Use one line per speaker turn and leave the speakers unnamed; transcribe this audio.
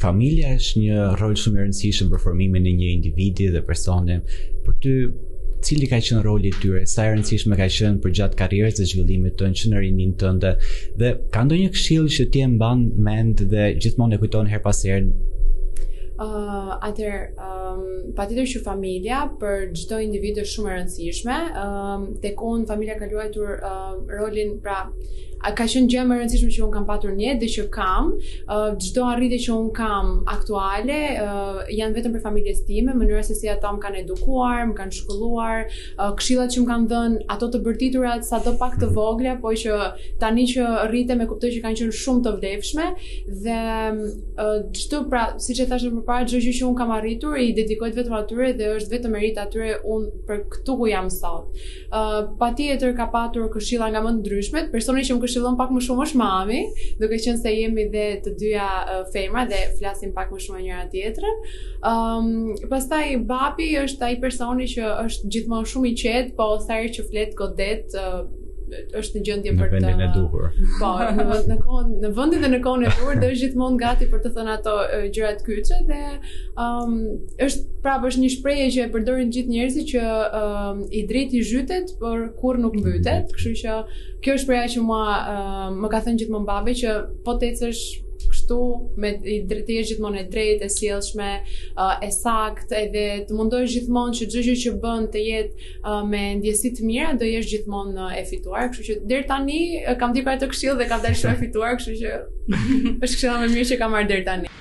familja është një rol shumë i rëndësishëm për formimin e një individi dhe personi. Për ty, cili ka qenë roli i tyre, sa e rëndësishme ka qenë për gjatë karrierës dhe zhvillimit tënd që në rinin tënde, dhe ka ndonjë këshill që ti e mban mend dhe gjithmonë e kujton her pas here?
Patjetër që familja për çdo individ është shumë e rëndësishme. Tek unë familja ka luajtur rolin, pra ka qenë gjë më e rëndësishme që unë kam patur në jetë dhe që kam. Çdo arritje që unë kam aktuale janë vetëm për familjes time, mënyra se si ata më kanë edukuar, më kanë shkolluar, këshillat që më kanë dhënë, ato të bërtiturat sado pak të vogla, po që tani që rritem e kuptoj që kanë qenë shumë të vlefshme dhe çdo, pra siç e thashë më parë, çdo gjë që unë kam arritur i dedikohet vetëm atyre dhe është vetëm merit atyre unë për këtu ku jam sot. Patjetër ka patur këshilla nga më të ndryshmet, personi që më këshillon pak më shumë është mami, duke qenë se jemi dhe të dyja femra dhe flasim pak më shumë njëra tjetrën. Pastaj babi është ai personi që është gjithmonë shumë i qetë, po sa herë që flet godet është në gjendje për të
vendin e duhur.
Po, në vendin dhe në kohën e duhur dhe është gjithmonë gati për të thënë ato gjërat kyçe dhe është një shprehje që e përdorin gjithë njerëzit që i drejti zhytet, por kurrë nuk mbytet, kështu që kjo është shprehja që më ka thënë gjithmonë babi që po të ecësh kështu të jesh gjithmonë e drejtë, e sjellshme, e saktë, edhe të mundohesh gjithmonë që çdo gjë që bën të jetë me ndjesi të mira, do jesh gjithmonë e fituar, kështu që deri tani kam ndjekur atë këshill dhe kam dalë shumë e fituar, kështu që është këshilla më e mirë që kam marrë deri tani.